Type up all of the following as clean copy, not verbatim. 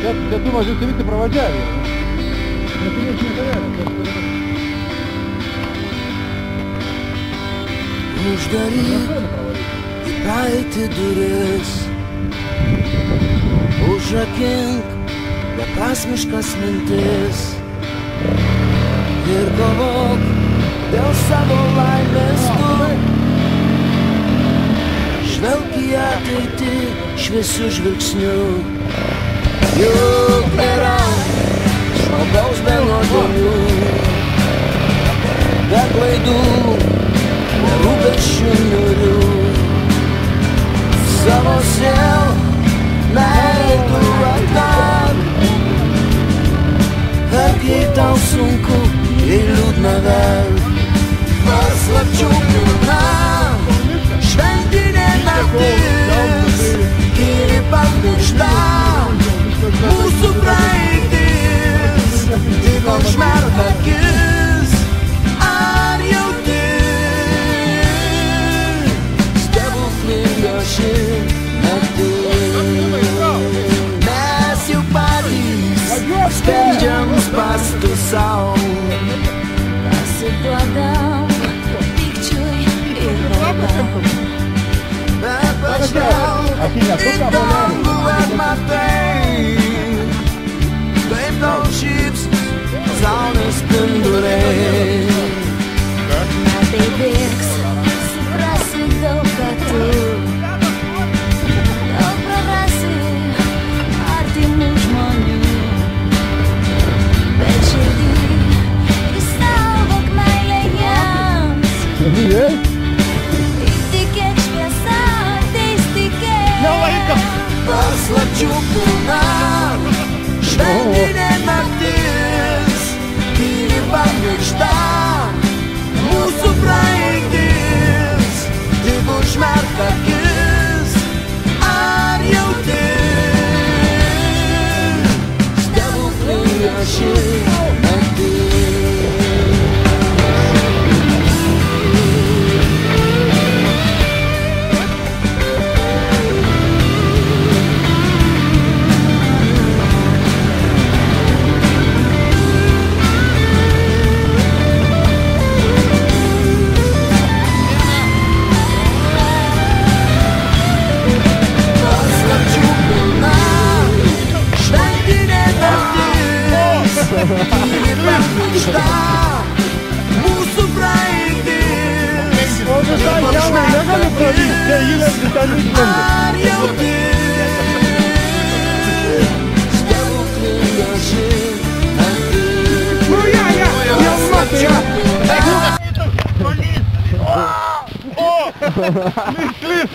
Čia tu mažiausiai visi pravažiavė. Neturėčiau nekarėlę. Uždaryk į praeitį duris, užrakink beprasmiškas mintis ir kovok dėl savo laimės tu. Žvelk į ateitį šviesiu žvilgsniu, juk nėra žmogaus be nuodėmių, be klaidų, be rūpesčių niūrių. Savo sielą meilę tu atgal, bet jei tau sunku, jei liūdna vėl, paslapčių pilna šventinė naktis, ir pamiršta mūsų praeitis, tik užmerk akis, ar jauti stebuklinga ši naktis. Mes jau patys spendžiam spąstus sau, pasiduodam pykčiui ir valdam. Bet pažvelk į dangų ir matai, kaip tau šypsos saulės spinduliai. Metai bėgs, suprasi daug ką tu, daug prarasi artimų žmonių, bet širdį išsaugok meilę jiems. Įtikėk šviesą, ateis tikėk. Paslapčių pilna šventinė naktis, tyli pamiršta mūsų praeitis, tik užmerk akis, ar jauti stebuklinga ši naktis. Mūsų praeitis, O visai jaunai negali pravykt, čia įlendi ten išlendi. ar jauti stebuklinga ši naktis. Nu jau matai, Mišlis!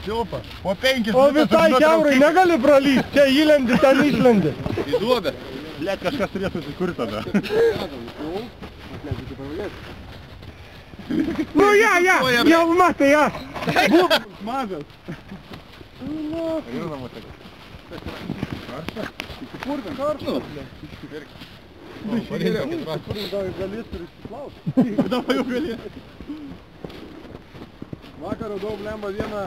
Silpa, po 5 O visai kiaurai negali pralyst, čia įlendi ten išlendi. Į duobę. Blet, kažkas turėtų susikurti tada. Nu jau matai, aš. Mažas. Žinoma, tai. Karšta? Įsipurvė. Karšta. Galės ir išsiplauti. Dabar jau galės. Vakar radau blemba vieną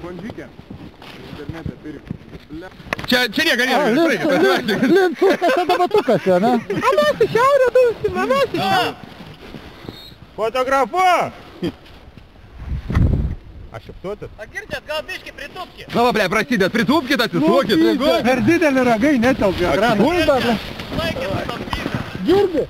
bandžikę. Internete pirkti. Čia nieka nėra. Linsukas tada batukas, ne? A mes į šiaurę dusim, a mes į šiaurę. Fotografuok! Aš šeptuotis. A girdėt, gal biški pritupki? Na va, ble, prasidėt, pritūpkit, atsisuokit. Per didelį ragai netelpė ekraną. Laikėt tam pizą. Girdi?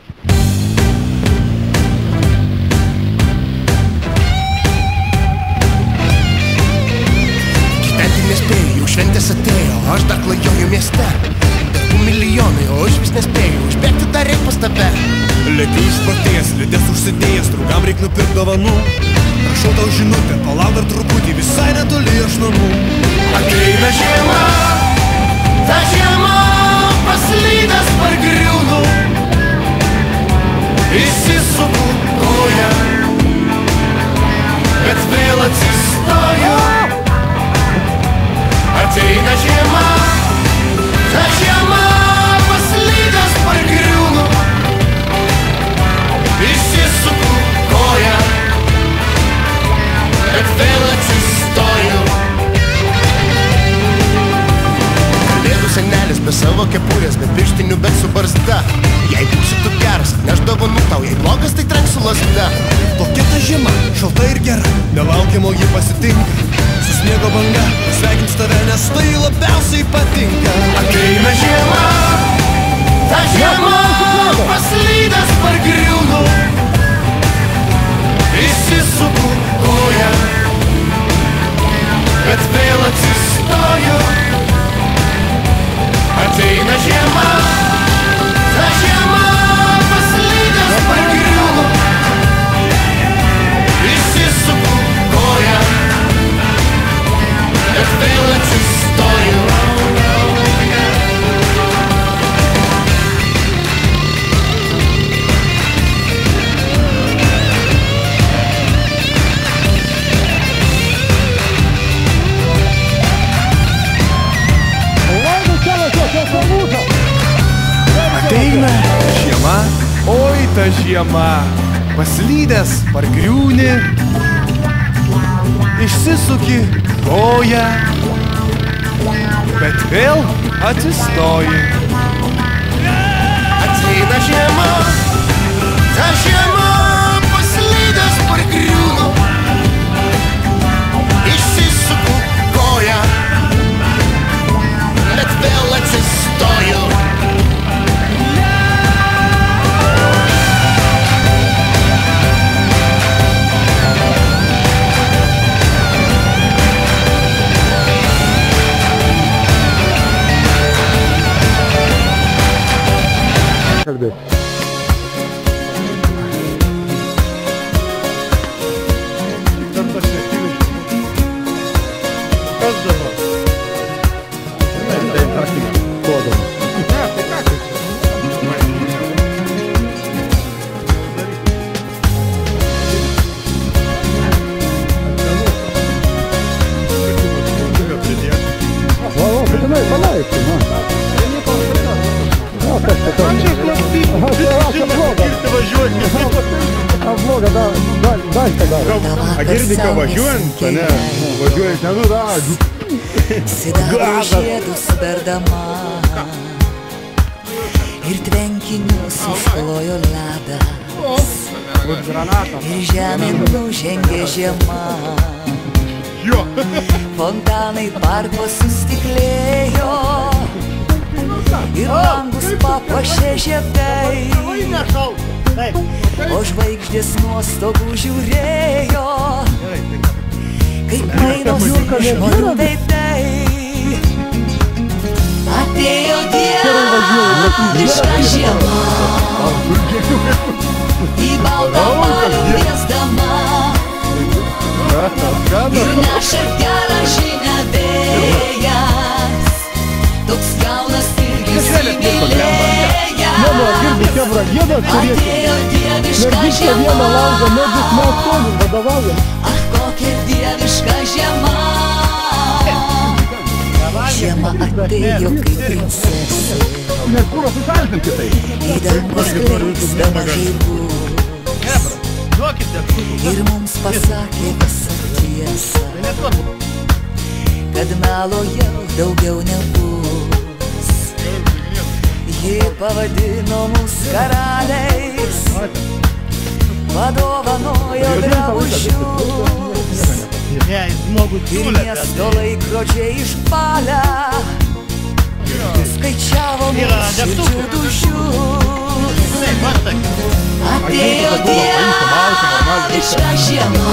Gyventi nespėjau, jau šventės atėjo, aš dar klajoju mieste. Darbų milijonai, o aš vis nespėjau, užbėgti dar reik pas tave. Lėti išprotėjęs, lėdės užsidėjęs, draugam reik nupirkt dovanų. Prašau tau žinutę, palauk dar truputį, visai netoli aš namų. Ateina žiema, ta žiema paslydęs pargriūnu, įsisuku koją, bet vėl atsistoju. Ateina žiema, ta žiema paslydęs pargriūnu, įsisuku koją, bet vėl atsistoju. tavo kepurės, bet pirštinių, bet su barzda. Jei būsi tu geras, neš dovanų tau, jei blogas, tai trenksiu lazda. Tokia ta žiema, šalta ir gera, nelaukiamo ji pasitinka. Su sniego banga, sveikins tave, nes tai labiausiai patinka. Ateina žiema, ta žiema, paslydęs pargriūnu. Įsisuku koją, bet vėl atsistoju. Ateina žiema, ta žiema, paslydęs pargriūnu. Įsisuku koją, bet vėl atsistoju. Ateina žiema, oi ta žiema, paslydęs pargriūni, išsisuki koją, bet vėl atsistoji. Ateina žiema, ta žiema, paslydęs pargriūnu. Išsisuku koją, bet vėl atsistoju. Kalbėt. Kas dabar? Tai tarkim, Kodama. ne, tai ką kaip? Va, būtinai palaikti, na. Kas čia tam? Čia bloga. A bloga, daikta daro. A girdi, ką važiuojant, ne? Važiuojant, ne, nu da. Sidabro žiedus verdama ir tvenkinius užklojo ledas ir žemė nužengė žiema. Jo. Fontanai parko sustiklėjo ir langus papuošė žiedai, o žvaigždės nuo stogų žiūrėjo, kaip mainosi žmonių veidai. Atėjo dieviška žiema, į baltą balių kviesdama, ir neša gerą žinią vėjas, toks jaunas irgi įsimylėjęs. Atėjo dieviška žiema, ach, kokia dieviška žiema. Žiema atėjo kaip princesė, į dangus kleisdama žaibus, ir mums pasakė visą tiesą, kad melo jau daugiau nebus. Ji pavadino mus karaliais, padovanojo drabužius, ir miesto laikrodžiai išpalę skaičiavo mūsų širdžių dušius. Atėjo dieviška žiema,